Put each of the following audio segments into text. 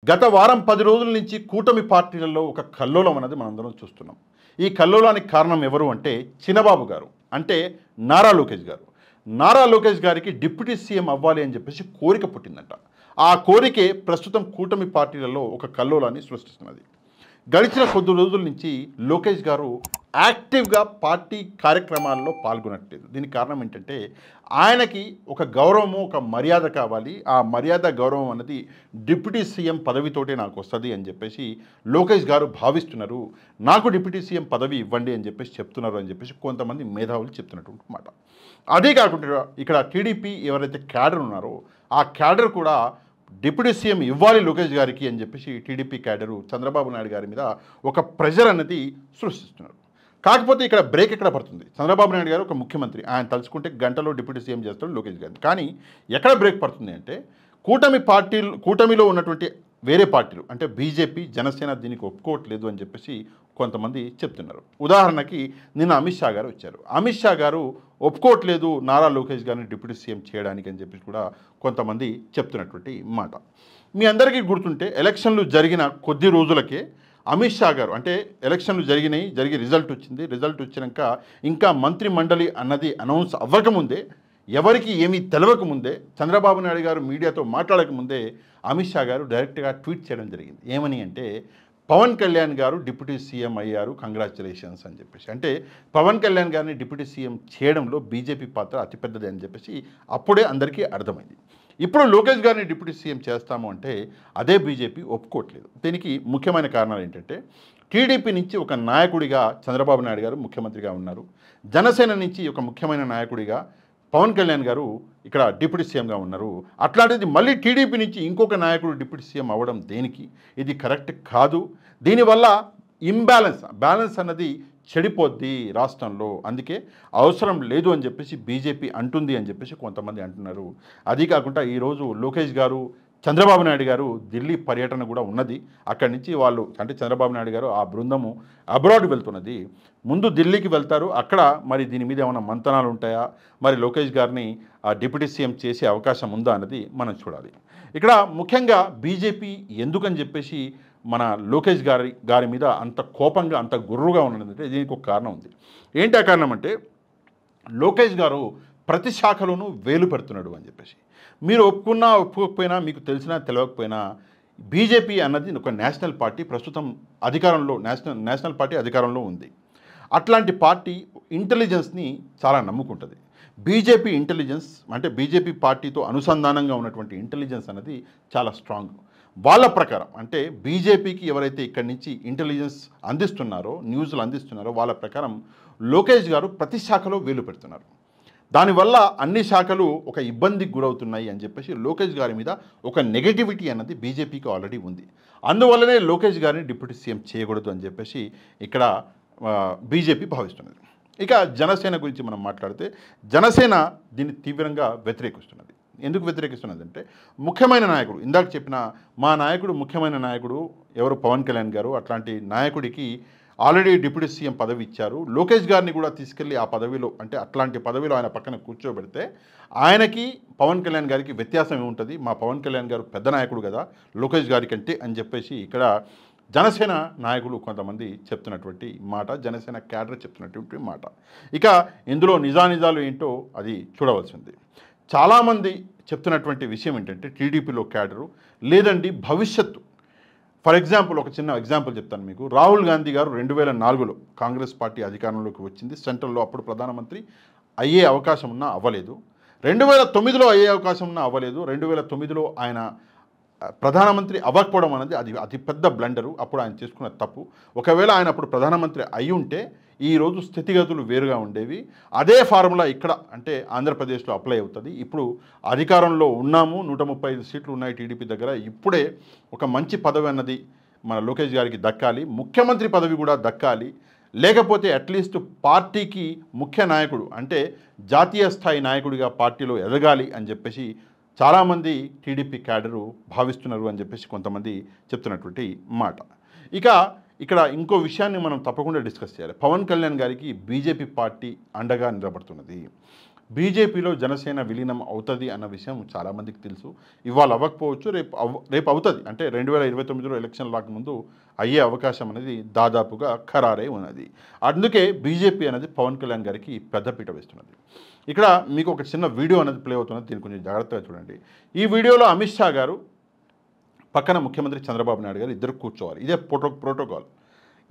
గత వారం 10 రోజుల నుంచి కూటమి పార్టీలలో ఒక కల్లోలం అనేది మనందరం చూస్తున్నాం. ఈ కల్లోలానికి కారణం ఎవరు అంటే చినబాబు గారు, అంటే నారా లోకేష్ గారు. నారా లోకేష్ గారికి డిప్యూటీ సీఎం అవ్వాలి అని చెప్పేసి కోరిక పుట్టిందంట. ఆ కోరికే ప్రస్తుతం కూటమి పార్టీలలో ఒక కల్లోలాన్ని సృష్టిస్తున్నది. గడిచిన కొద్ది రోజుల నుంచి లోకేష్ గారు యాక్టివ్గా పార్టీ కార్యక్రమాల్లో పాల్గొనట్లేదు. దీనికి కారణం ఏంటంటే ఆయనకి ఒక గౌరవము, ఒక మర్యాద కావాలి. ఆ మర్యాద, గౌరవం అన్నది డిప్యూటీ సీఎం పదవితోటే నాకు వస్తుంది అని చెప్పేసి లోకేష్ గారు భావిస్తున్నారు. నాకు డిప్యూటీ సీఎం పదవి ఇవ్వండి అని చెప్పేసి చెప్తున్నారు అని చెప్పేసి కొంతమంది మేధావులు చెప్తున్నటువంటి మాట. అదే కాకుండా ఇక్కడ టీడీపీ ఎవరైతే క్యాడర్ ఉన్నారో ఆ క్యాడర్ కూడా డిప్యూటీ సీఎం ఇవ్వాలి లోకేష్ గారికి అని చెప్పేసి టీడీపీ క్యాడరు చంద్రబాబు నాయుడు గారి మీద ఒక ప్రెజర్ అనేది సృష్టిస్తున్నారు. కాకపోతే ఇక్కడ బ్రేక్ ఎక్కడ పడుతుంది? చంద్రబాబు నాయుడు గారు ఒక ముఖ్యమంత్రి, ఆయన తలుచుకుంటే గంటలో డిప్యూటీ సీఎం చేస్తాడు లోకేష్ గారిని. కానీ ఎక్కడ బ్రేక్ పడుతుంది అంటే కూటమిలో ఉన్నటువంటి వేరే పార్టీలు అంటే బీజేపీ, జనసేన దీనికి ఒప్పుకోవట్లేదు అని చెప్పేసి కొంతమంది చెప్తున్నారు. ఉదాహరణకి నిన్న అమిత్ షా గారు వచ్చారు. అమిత్ షా గారు ఒప్పుకోవట్లేదు నారా లోకేష్ గారిని డిప్యూటీ సీఎం చేయడానికి అని చెప్పేసి కూడా కొంతమంది చెప్తున్నటువంటి మాట. మీ అందరికీ గుర్తుంటే ఎలక్షన్లు జరిగిన కొద్ది రోజులకే అమిత్ షా గారు, అంటే ఎలక్షన్లు జరిగి రిజల్ట్ వచ్చింది. రిజల్ట్ వచ్చినాక ఇంకా మంత్రి మండలి అన్నది అనౌన్స్ అవ్వకముందే, ఎవరికి ఏమీ తెలవకముందే, చంద్రబాబు నాయుడు గారు మీడియాతో మాట్లాడకముందే అమిత్ షా గారు డైరెక్ట్గా ట్వీట్ చేయడం జరిగింది. ఏమని అంటే పవన్ కళ్యాణ్ గారు డిప్యూటీ సీఎం అయ్యారు, కంగ్రాచులేషన్స్ అని చెప్పేసి. అంటే పవన్ కళ్యాణ్ గారిని డిప్యూటీ సీఎం చేయడంలో బీజేపీ పాత్ర అతిపెద్దది అని చెప్పేసి అప్పుడే అందరికీ అర్థమైంది. ఇప్పుడు లోకేష్ గారిని డిప్యూటీ సీఎం చేస్తాము అంటే అదే బీజేపీ ఒప్పుకోవట్లేదు. దీనికి ముఖ్యమైన కారణాలు ఏంటంటే టీడీపీ నుంచి ఒక నాయకుడిగా చంద్రబాబు నాయుడు గారు ముఖ్యమంత్రిగా ఉన్నారు. జనసేన నుంచి ఒక ముఖ్యమైన నాయకుడిగా పవన్ కళ్యాణ్ గారు ఇక్కడ డిప్యూటీ సీఎంగా ఉన్నారు. అట్లాంటిది మళ్ళీ టీడీపీ నుంచి ఇంకొక నాయకుడు డిప్యూటీ సీఎం అవ్వడం దేనికి? ఇది కరెక్ట్ కాదు. దీనివల్ల బ్యాలెన్స్ అన్నది చెడిపోద్ది రాష్ట్రంలో. అందుకే అవసరం లేదు అని చెప్పేసి బీజేపీ అంటుంది అని చెప్పేసి కొంతమంది అంటున్నారు. అది కాకుండా ఈరోజు లోకేష్ గారు, చంద్రబాబు నాయుడు గారు ఢిల్లీ పర్యటన కూడా ఉన్నది. అక్కడి నుంచి వాళ్ళు, అంటే చంద్రబాబు నాయుడు గారు ఆ బృందము అబ్రాడ్ వెళ్తున్నది. ముందు ఢిల్లీకి వెళ్తారు. అక్కడ మరి దీని మీద ఏమైనా మంతనాలు ఉంటాయా, మరి లోకేష్ గారిని డిప్యూటీ సీఎం చేసే అవకాశం ఉందా అన్నది మనం చూడాలి. ఇక్కడ ముఖ్యంగా బీజేపీ ఎందుకని చెప్పేసి మన లోకేష్ గారి మీద అంత కోపంగా, అంత గుర్రుగా ఉన్నదంటే దీనికి ఒక కారణం ఉంది. ఏంటి ఆ కారణం అంటే లోకేష్ గారు ప్రతి శాఖలోనూ వేలు పెడుతున్నాడు అని చెప్పేసి. మీరు ఒప్పుకున్నా ఒప్పుకోకపోయినా, మీకు తెలిసినా తెలియకపోయినా, బీజేపీ అన్నది ఒక నేషనల్ పార్టీ, ప్రస్తుతం అధికారంలో నేషనల్ పార్టీ అధికారంలో ఉంది. అట్లాంటి పార్టీ ఇంటెలిజెన్స్ని చాలా నమ్ముకుంటుంది. బీజేపీ ఇంటెలిజెన్స్ అంటే బీజేపీ పార్టీతో అనుసంధానంగా ఉన్నటువంటి ఇంటెలిజెన్స్ అనేది చాలా స్ట్రాంగ్. వాళ్ళ ప్రకారం, అంటే బీజేపీకి ఎవరైతే ఇక్కడి నుంచి ఇంటెలిజెన్స్ అందిస్తున్నారో, న్యూస్లు అందిస్తున్నారో, వాళ్ళ ప్రకారం లోకేష్ గారు ప్రతి శాఖలో వేలు పెడుతున్నారు. దానివల్ల అన్ని శాఖలు ఒక ఇబ్బందికి గురవుతున్నాయి అని చెప్పేసి లోకేష్ గారి మీద ఒక నెగటివిటీ అన్నది బీజేపీకి ఆల్రెడీ ఉంది. అందువల్లనే లోకేష్ గారిని డిప్యూటీ సీఎం చేయకూడదు అని చెప్పేసి ఇక్కడ బీజేపీ భావిస్తున్నది. ఇక జనసేన గురించి మనం మాట్లాడితే జనసేన దీన్ని తీవ్రంగా వ్యతిరేకిస్తున్నది. ఎందుకు వ్యతిరేకిస్తున్నది అంటే ముఖ్యమైన నాయకుడు, ఇందాక చెప్పిన మా నాయకుడు, ముఖ్యమైన నాయకుడు ఎవరు, పవన్ కళ్యాణ్ గారు. అట్లాంటి నాయకుడికి ఆల్రెడీ డిప్యూటీ సీఎం పదవి ఇచ్చారు. లోకేష్ గారిని కూడా తీసుకెళ్ళి ఆ పదవిలో, అంటే అట్లాంటి పదవిలో ఆయన పక్కన కూర్చోబెడితే ఆయనకి పవన్ కళ్యాణ్ గారికి వ్యత్యాసం ఏముంటుంది? మా పవన్ కళ్యాణ్ గారు పెద్ద నాయకుడు కదా లోకేష్ గారి కంటే అని చెప్పేసి ఇక్కడ జనసేన నాయకులు కొంతమంది చెప్తున్నటువంటి మాట, జనసేన క్యాడర్ చెప్తున్నటువంటి మాట. ఇక ఇందులో నిజానిజాలు ఏంటో అది చూడవలసింది. చాలామంది చెప్తున్నటువంటి విషయం ఏంటంటే టీడీపీలో క్యాడరు లేదండి భవిష్యత్తు. ఫర్ ఎగ్జాంపుల్, ఒక చిన్న ఎగ్జాంపుల్ చెప్తాను మీకు. రాహుల్ గాంధీ గారు 2004లో కాంగ్రెస్ పార్టీ అధికారంలోకి వచ్చింది. సెంట్రల్లో అప్పుడు ప్రధానమంత్రి అయ్యే అవకాశం ఉన్నా అవ్వలేదు. 2009లో అయ్యే అవకాశం ఉన్నా అవ్వలేదు. 2009లో ఆయన ప్రధానమంత్రి అవ్వకపోవడం అనేది అది అతిపెద్ద బ్లండరు. అప్పుడు ఆయన చేసుకున్న తప్పు. ఒకవేళ ఆయన అప్పుడు ప్రధానమంత్రి అయి ఉంటే ఈరోజు స్థితిగతులు వేరుగా ఉండేవి. అదే ఫార్ములా ఇక్కడ అంటే ఆంధ్రప్రదేశ్లో అప్లై అవుతుంది. ఇప్పుడు అధికారంలో ఉన్నాము, 135 సీట్లు ఉన్నాయి టీడీపీ దగ్గర. ఇప్పుడే ఒక మంచి పదవి అన్నది మన లోకేష్ గారికి దక్కాలి, ముఖ్యమంత్రి పదవి కూడా దక్కాలి. లేకపోతే అట్లీస్ట్ పార్టీకి ముఖ్య నాయకుడు, అంటే జాతీయ స్థాయి నాయకుడిగా పార్టీలో ఎదగాలి అని చెప్పేసి చాలామంది టీడీపీ క్యాడరు భావిస్తున్నారు అని చెప్పేసి కొంతమంది చెప్తున్నటువంటి మాట. ఇక ఇక్కడ ఇంకో విషయాన్ని మనం తప్పకుండా డిస్కస్ చేయాలి. పవన్ కళ్యాణ్ గారికి బీజేపీ పార్టీ అండగా నిలబడుతున్నది. బీజేపీలో జనసేన విలీనం అవుతుంది అన్న విషయం చాలామందికి తెలుసు. ఇవాళ అవ్వకపోవచ్చు, రేపు అవుతుంది. అంటే 2029లో ఎలక్షన్ రాకముందు అయ్యే అవకాశం అనేది దాదాపుగా ఖరారై ఉన్నది. అందుకే బీజేపీ అనేది పవన్ కళ్యాణ్ గారికి పెద్దపీట వేస్తున్నది. ఇక్కడ మీకు ఒక చిన్న వీడియో అనేది ప్లే అవుతున్నది, దీన్ని కొంచెం జాగ్రత్తగా చూడండి. ఈ వీడియోలో అమిత్ షా గారు పక్కన ముఖ్యమంత్రి చంద్రబాబు నాయుడు గారు ఇద్దరు కూర్చోవాలి. ఇదే ప్రోటోకాల్.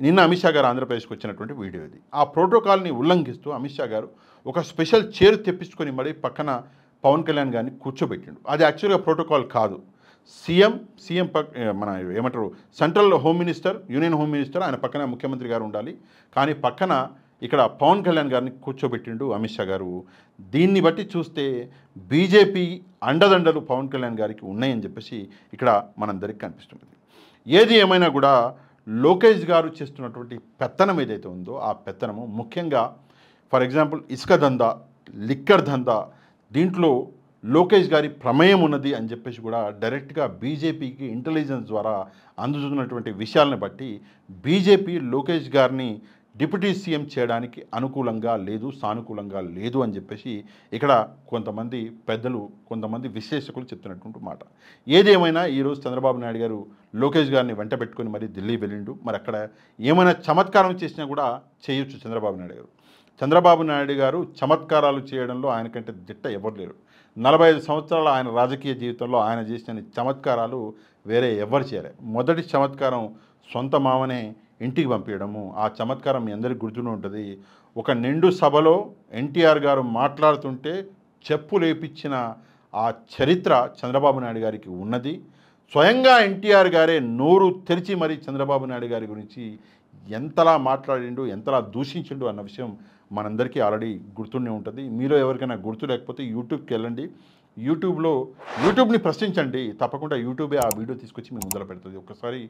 నిన్న అమిత్ షా గారు ఆంధ్రప్రదేశ్కి వచ్చినటువంటి వీడియో ఇది. ఆ ప్రోటోకాల్ని ఉల్లంఘిస్తూ అమిత్ షా గారు ఒక స్పెషల్ చైర్ తెప్పించుకొని మరి పక్కన పవన్ కళ్యాణ్ గారిని కూర్చోబెట్టిండు. అది యాక్చువల్గా ప్రోటోకాల్ కాదు. సీఎం మన ఏమంటారు central home minister, union home minister, ఆయన పక్కన ముఖ్యమంత్రి గారు ఉండాలి. కానీ పక్కన ఇక్కడ పవన్ కళ్యాణ్ గారిని కూర్చోబెట్టిండు అమిత్ షా గారు. దీన్ని బట్టి చూస్తే బీజేపీ అండదండలు పవన్ కళ్యాణ్ గారికి ఉన్నాయని చెప్పేసి ఇక్కడ మనందరికీ కనిపిస్తున్నది. ఏది ఏమైనా కూడా లోకేష్ గారు చేస్తున్నటువంటి పెత్తనం ఏదైతే ఉందో ఆ పెత్తనము ముఖ్యంగా ఫర్ ఎగ్జాంపుల్ ఇసుక దందా, లిక్కర్ దందా, దీంట్లో లోకేష్ గారి ప్రమేయం ఉన్నది అని చెప్పేసి కూడా డైరెక్ట్గా బీజేపీకి ఇంటెలిజెన్స్ ద్వారా అందుతున్నటువంటి విషయాలను బట్టి బీజేపీ లోకేష్ గారిని డిప్యూటీ సీఎం చేయడానికి అనుకూలంగా లేదు, సానుకూలంగా లేదు అని చెప్పేసి ఇక్కడ కొంతమంది పెద్దలు, కొంతమంది విశ్లేషకులు చెప్తున్నటువంటి మాట. ఏదేమైనా ఈరోజు చంద్రబాబు నాయుడు గారు లోకేష్ గారిని వెంట పెట్టుకొని మరి ఢిల్లీ వెళ్ళిండు. మరి అక్కడ ఏమైనా చమత్కారం చేసినా కూడా చేయొచ్చు చంద్రబాబు నాయుడు గారు. చంద్రబాబు నాయుడు గారు చమత్కారాలు చేయడంలో ఆయనకంటే దిట్ట ఎవరు లేరు. 45 సంవత్సరాల ఆయన రాజకీయ జీవితంలో ఆయన చేసిన చమత్కారాలు వేరే ఎవరు చేయలే. మొదటి చమత్కారం సొంత మామనే ఇంటికి పంపించడము. ఆ చమత్కారం మీ అందరికీ గుర్తునే ఉంటుంది. ఒక నిండు సభలో ఎన్టీఆర్ గారు మాట్లాడుతుంటే చెప్పు లేపించిన ఆ చరిత్ర చంద్రబాబు నాయుడు గారికి ఉన్నది. స్వయంగా ఎన్టీఆర్ గారే నోరు తెరిచి మరి చంద్రబాబు నాయుడు గారి గురించి ఎంతలా మాట్లాడిండు, ఎంతలా దూషించిండు అన్న విషయం మనందరికీ ఆల్రెడీ గుర్తుండే ఉంటుంది. మీలో ఎవరికైనా గుర్తు లేకపోతే యూట్యూబ్కి వెళ్ళండి. యూట్యూబ్ని ప్రశ్నించండి, తప్పకుండా యూట్యూబే ఆ వీడియో తీసుకొచ్చి మీ ముందర పెడుతుంది. ఒకసారి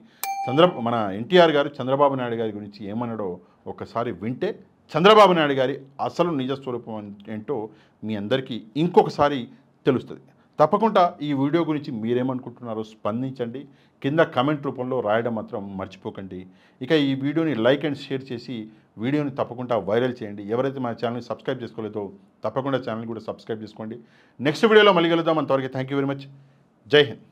మన ఎన్టీఆర్ గారు చంద్రబాబు నాయుడు గారి గురించి ఏమన్నాడో ఒకసారి వింటే చంద్రబాబు నాయుడు గారి అసలు నిజస్వరూపం ఏంటో మీ అందరికీ ఇంకొకసారి తెలుస్తుంది. తప్పకుండా ఈ వీడియో గురించి మీరేమనుకుంటున్నారో స్పందించండి. కింద కామెంట్ రూపంలో రాయడం మాత్రం మర్చిపోకండి. ఇక ఈ వీడియోని లైక్ అండ్ షేర్ చేసి వీడియోని తప్పకుండా వైరల్ చేయండి. ఎవరైతే మన ఛానల్ని సబ్స్క్రైబ్ చేసుకోలేదో తప్పకుండా ఛానల్ కూడా సబ్స్క్రైబ్ చేసుకోండి. నెక్స్ట్ వీడియోలో మళ్ళీ కలుద్దాం. అంతవరకు థ్యాంక్ యూ వెరీ మచ్. జై హింద్.